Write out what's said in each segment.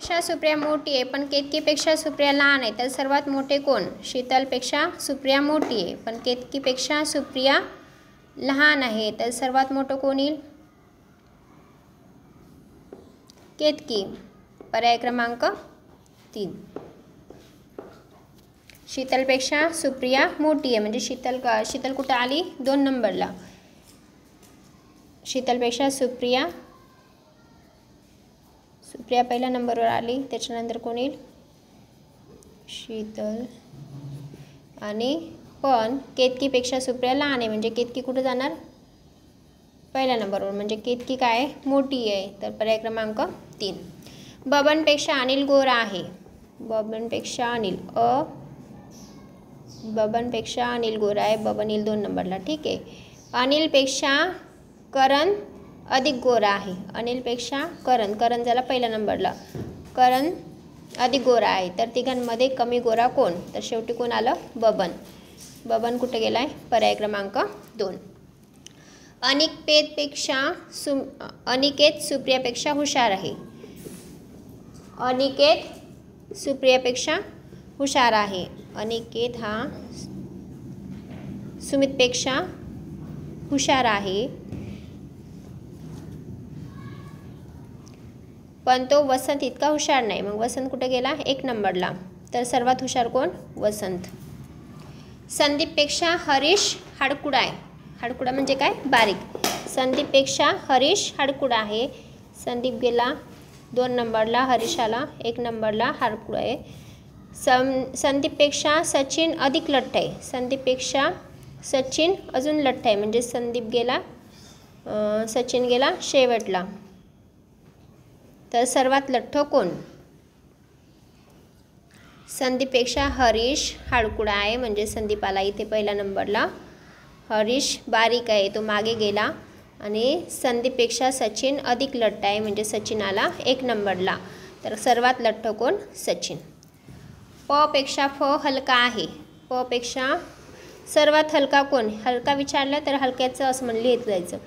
शीतलपेक्षा सुप्रिया मोठी आहे पण केतकीपेक्षा सुप्रिया लहान आहे, तर सर्वात मोठे कोण? शीतलपेक्षा सुप्रिया मोठी आहे पण केतकीपेक्षा सुप्रिया लहान आहे, तर सर्वात मोठं कोण येईल? केतकी. पर्याय क्रमांक 3. शीतलपेक्षा सुप्रिया मोठी आहे म्हणजे शीतल कुठं आली? 2 नंबरला. शीतलपेक्षा सुप्रिया पहिल्या नंबरवर आली, त्याच्यानंतर कोण येईल? शीतल. आणि पण केतकीपेक्षा सुप्रिया लहान आहे म्हणजे केतकी कुठं जाणार? पहिल्या नंबरवर, म्हणजे केतकी काय आहे? मोठी आहे, तर पर्याय क्रमांक 3. बबनपेक्षा अनिल गोरा आहे. बबनपेक्षा अनिल बबनपेक्षा अनिल गोरा आहे, बबन येईल 2 नंबरला. ठीक आहे. अनिलपेक्षा करण अधिक गोरा आहे. अनिलपेक्षा करण झाला पहिल्या नंबरला. करण अधिक गोरा आहे, तर तिघांमध्ये कमी गोरा कोण? तर शेवटी कोण आलं? बबन कुठे गेलाय? पर्याय क्रमांक 2. अनिकेत सुप्रियापेक्षा हुशार आहे. अनिकेत सुप्रियापेक्षा हुशार आहे. अनिकेत हा सुमितपेक्षा हुशार आहे, पण तो वसंत इतका हुशार नाही. मग वसंत कुठे गेला? 1 नंबरला. तर सर्वात हुशार कोण? वसंत. संदीपपेक्षा हरीश हाडकुडा आहे. हाडकुडा म्हणजे काय? बारीक. संदीपपेक्षा हरीश हाडकुडा आहे. संदीप गेला 2 नंबरला, हरीश आला 1 नंबरला, हाडकुडा आहे. संदीपपेक्षा सचिन अधिक लठ्ठ आहे. संदीपपेक्षा सचिन अजून लठ्ठ आहे म्हणजे संदीप गेला, सचिन गेला शेवटला. तर सर्वात लठ्ठ कोण? संदीपपेक्षा हरीश हाडकुडा आहे म्हणजे संदीप आला इथे पहिल्या नंबरला. हरीश बारीक आहे, तो मागे गेला. आणि संदीपपेक्षा सचिन अधिक लठ्ठ आहे म्हणजे सचिन आला 1 नंबरला. तर सर्वात लठ्ठ कोण? सचिन. प पेक्षा फ हलका आहे. प पेक्षा सर्वात हलका कोण? हलका विचारलं तर हलक्याचं असं म्हणून लिहित जायचं.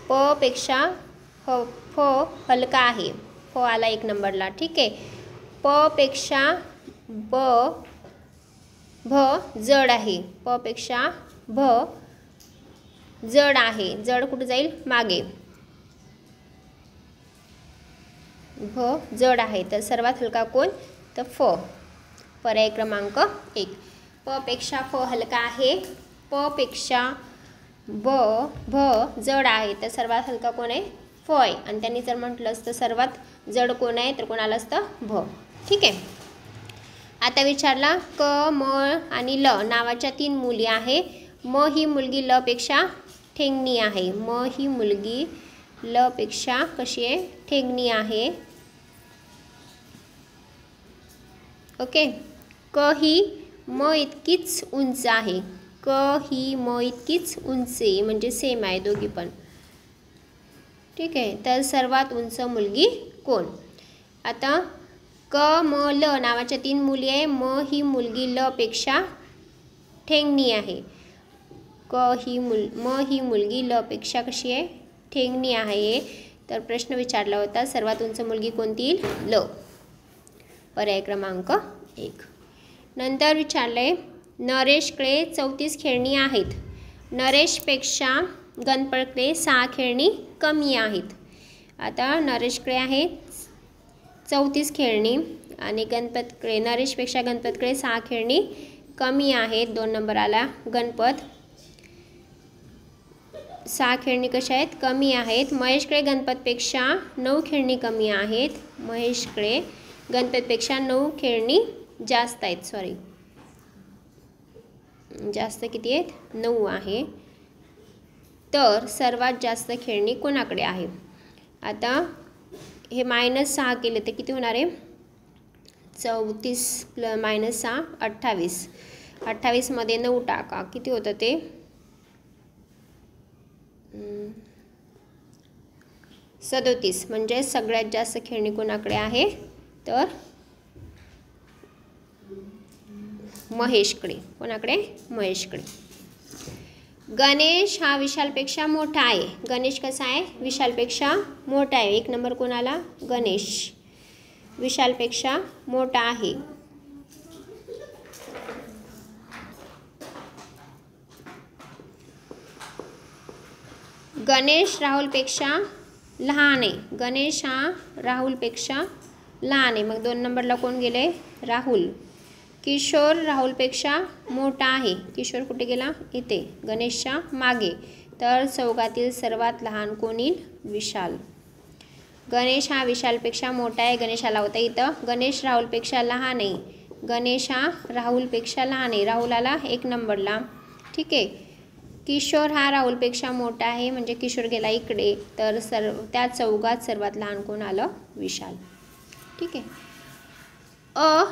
प पेक्षा फ हलका आहे. फ आला 1 नंबरला. ठीक आहे. प पेक्षा भ जड आहे. प पेक्षा भ जड आहे. जड कुठे जाईल? मागे. भ जड आहे, तर सर्वात हलका कोण? तर फ. पर्याय क्रमांक 1. प पेक्षा फ हलका आहे. प पेक्षा भ जड आहे, तर सर्वात हलका कोण आहे? फ आहे. आणि त्यांनी जर म्हटलं असतं सर्वात जड कोण आहे, तर कोण आलं असतं? भ. ठीक आहे. आता विचारला क, म आणि ल नावाच्या 3 मुली आहे. म ही मुलगी ल पेक्षा ठेंगणी आहे. म ही मुलगी ल पेक्षा कशी आहे? ठेंगणी आहे. ओके. क ही म इतकीच उंच आहे. क ही म इतकीच उंच आहे म्हणजे सेम आहे दोघी पण. ठीक आहे. तर सर्वात उंच मुलगी कोण? आता क, म, ल नावाच्या 3 मुली आहे. म ही मुलगी ल पेक्षा ठेंगणी आहे. म ही मुलगी ल पेक्षा कशी आहे? ठेंगणी आहे. तर प्रश्न विचारला होता सर्वात उंच मुलगी कोणती येईल? ल. पर्याय क्रमांक 1. नंतर विचारले नरेशकडे 34 खेळणी आहेत. नरेशपेक्षा गणपतकडे 6 खेळणी कमी आहेत. आता नरेशकडे आहे 34 खेळणी आणि नरेशपेक्षा गणपतकडे 6 खेळणी कमी आहेत. 2 नंबर आला गणपत. 6 खेळणी कशा आहेत? कमी आहेत. महेशकडे गणपतपेक्षा 9 खेळणी कमी आहेत. महेशकडे गणपतपेक्षा 9 खेळणी जास्त आहेत. सॉरी, जास्त किती आहेत? 9 आहे. तर सर्वात जास्त खेळणी कोणाकडे आहे? आता हे -6 केले तर किती होणार आहे? 34 - 6 28. 28 मध्ये 9 टाका, किती होतं ते? 37. म्हणजे सगळ्यात जास्त खेळणी कोणाकडे आहे? तर महेशकडे. कोणाकडे? महेशकडे. गणेश हा विशालपेक्षा मोठा आहे. गणेश कसा आहे? विशालपेक्षा मोठा आहे. 1 नंबर कोणाला? गणेश. विशालपेक्षा मोठा आहे. गणेश राहुलपेक्षा लहान आहे. गणेश हा राहुलपेक्षा लहान आहे. मग 2 नंबरला कोण गेले? राहुल. किशोर राहुलपेक्षा मोठा आहे. किशोर कुठे गेला? इथे गणेशच्या मागे. तर चौघातील सर्वात लहान कोण येईल? विशाल. गणेश हा विशालपेक्षा मोठा आहे. गणेश आला होता इथं. गणेश राहुलपेक्षा लहान आहे. गणेश हा राहुलपेक्षा लहान आहे. राहुल आला 1 नंबरला. ठीक आहे. किशोर हा राहुलपेक्षा मोठा आहे, म्हणजे किशोर गेला इकडे. तर त्या चौघात सर्वात लहान कोण आलं? विशाल. ठीक आहे. अ,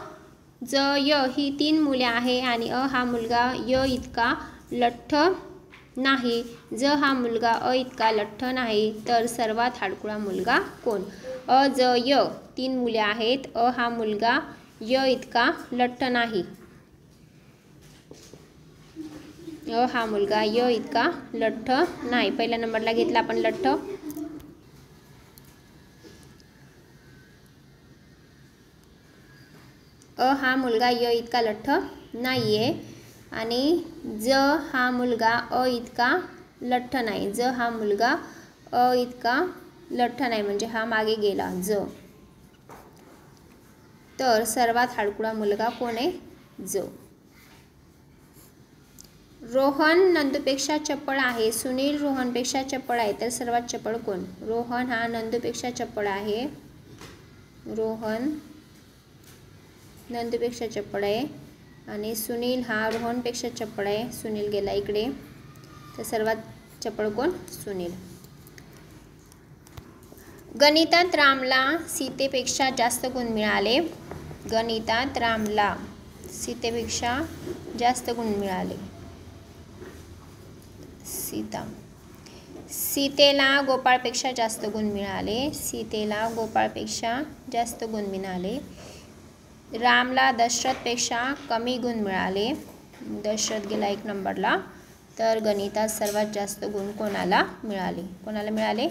ज, य ही 3 मुले आहे आणि अ हा मुलगा य इतका लठ्ठ नाही. ज हा मुलगा अ इतका लठ्ठ नाही. तर सर्वात हाडकुळा मुलगा कोण? अ, ज, य 3 मुले आहेत. अ हा मुलगा य इतका लठ्ठ नाही. अ हा मुलगा य इतका लठ्ठ नाही. पहिल्या नंबरला घेतला आपण लठ्ठ. अ हा मुलगा य इतका लठ्ठ नाही आहे आणि ज हा मुलगा अ इतका लठ्ठ नाही. ज हा मुलगा अ इतका लठ्ठ नाही, म्हणजे हा मागे गेला ज. तर सर्वात हाडकुळा मुलगा कोण आहे? ज. रोहन नंदूपेक्षा चपळ आहे. सुनील रोहनपेक्षा चपळ आहे. तर सर्वात चपळ कोण? रोहन हा नंदूपेक्षा चपळ आहे. रोहन नंदूपेक्षा चपळ आहे आणि सुनील हा रोहनपेक्षा चपळ आहे. सुनील गेला इकडे. तर सर्वात चपळ कोण? सुनील. गणितात रामला सीतेपेक्षा जास्त गुण मिळाले. गणितात रामला सीतेपेक्षा जास्त गुण मिळाले. सीतेला गोपाळपेक्षा जास्त गुण मिळाले. सीतेला गोपाळपेक्षा जास्त गुण मिळाले. रामला दशरथपेक्षा कमी गुण मिळाले. दशरथ गेला 1 नंबरला. तर गणितात सर्वात जास्त गुण कोणाला मिळाले? कोणाला मिळाले?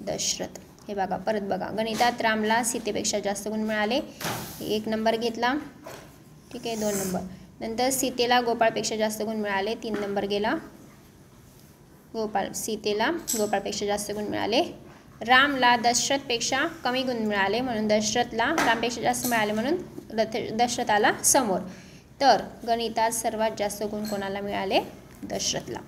दशरथ. हे बघा, परत बघा. गणितात रामला सीतेपेक्षा जास्त गुण मिळाले. 1 नंबर घेतला. ठीक आहे. 2 नंबर. नंतर सीतेला गोपाळपेक्षा जास्त गुण मिळाले. 3 नंबर गेला. सीतेला गोपाळपेक्षा जास्त गुण मिळाले. रामला दशरथपेक्षा कमी गुण मिळाले, म्हणून दशरथला रामपेक्षा जास्त मिळाले, म्हणून दशरथ आला समोर. तर गणितात सर्वात जास्त गुण कोणाला मिळाले? दशरथला.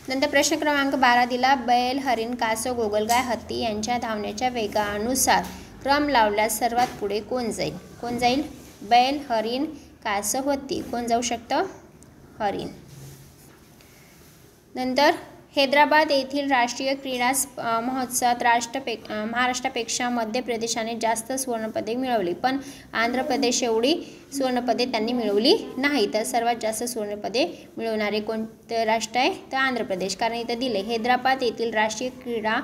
नंतर प्रश्न क्रमांक 12 दिला. बैल, हरिण, कासव, गोगलगाय, हत्ती यांच्या धावण्याच्या वेगानुसार क्रम लावल्यास सर्वात पुढे कोण जाईल? कोण जाईल? बैल, हरिण, कासव, हत्ती. कोण जाऊ शकतं? हरिण. नंतर हैदराबाद येथील राष्ट्रीय क्रीडा महोत्सवात महाराष्ट्रापेक्षा मध्य प्रदेशाने जास्त सुवर्णपदके मिळवली, पण आंध्र प्रदेश एवढी सुवर्णपदके त्यांनी मिळवली नाही. तर सर्वात जास्त सुवर्णपदके मिळवणारे कोणते राष्ट्र आहे? तर आंध्र प्रदेश. कारण इथं दिले हैदराबाद येथील राष्ट्रीय क्रीडा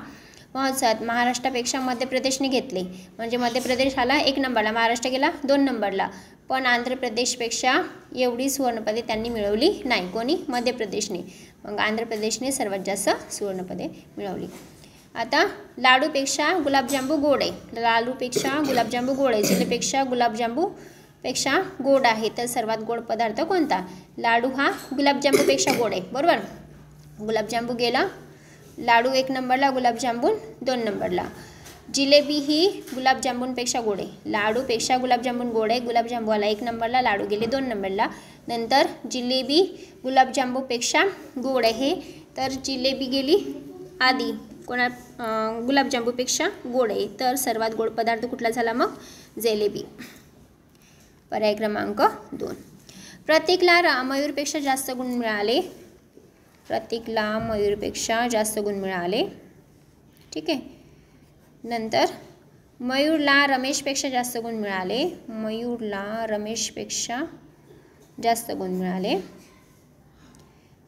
महोत्सवात महाराष्ट्रापेक्षा मध्य प्रदेशने घेतले, म्हणजे मध्य प्रदेश आला 1 नंबरला, महाराष्ट्र गेला 2 नंबरला. पण आंध्र प्रदेशपेक्षा एवढी सुवर्णपदके त्यांनी मिळवली नाही. कोणी? मध्य प्रदेशने. मग आंध्र प्रदेशने सर्वात जास्त सुवर्णपदके मिळवली. आता लाडूपेक्षा गुलाबजांबू गोड आहे. लाडूपेक्षा गुलाबजांबू गोड आहे. जिलेबीपेक्षा गुलाबजांबूपेक्षा गोड आहे. तर सर्वात गोड पदार्थ कोणता? लाडू हा गुलाबजांबूपेक्षा गोड आहे. बरोबर. गुलाबजांबू गेला. लाडू 1 नंबरला, गुलाबजामुन 2 नंबरला. जिलेबी ही गुलाबजामुनपेक्षा गोड आहे. लाडूपेक्षा गुलाबजामुन गोड आहे. गुलाबजांबू आला 1 नंबरला, लाडू गेले 2 नंबरला. नंतर जिलेबी गुलाबजांबूपेक्षा गोड आहे. तर जिलेबी गेली आधी, गुलाबजांबूपेक्षा गोड आहे. तर सर्वात गोड पदार्थ कुठला झाला मग? जिलेबी. पर्याय क्रमांक 2. प्रतीकला मयूरपेक्षा जास्त गुण मिळाले. प्रतीकला मयूरपेक्षा जास्त गुण मिळाले. ठीक आहे. नंतर मयूरला रमेशपेक्षा जास्त गुण मिळाले. मयूरला रमेशपेक्षा जास्त गुण मिळाले.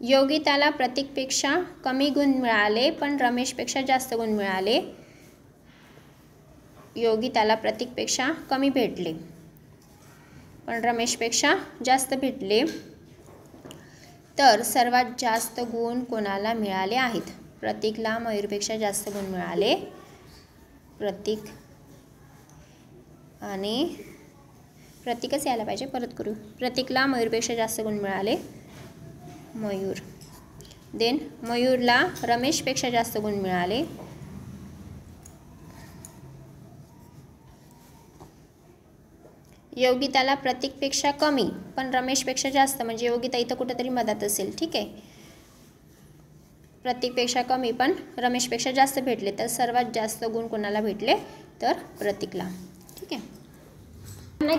योगिताला प्रतीकपेक्षा कमी गुण मिळाले, पण रमेशपेक्षा जास्त गुण मिळाले. योगिताला प्रतीकपेक्षा कमी भेटले, पण रमेशपेक्षा जास्त भेटले. तर सर्वात जास्त गुण कोणाला मिळाले आहेत? प्रतीकला मयूरपेक्षा जास्त गुण मिळाले. प्रतीक आणि प्रतीकच यायला पाहिजे, परत करू. प्रतीकला मयूरपेक्षा जास्त गुण मिळाले, मयूर. देन मयूरला रमेशपेक्षा जास्त गुण मिळाले, योगिताला प्रतीकपेक्षा कमी पण रमेशपेक्षा जास्त, म्हणजे योगिता इथं कुठेतरी मधात असेल. ठीक आहे, प्रतीकपेक्षा कमी पण रमेशपेक्षा जास्त भेटले, तर सर्वात जास्त गुण कोणाला भेटले, तर प्रतीकला.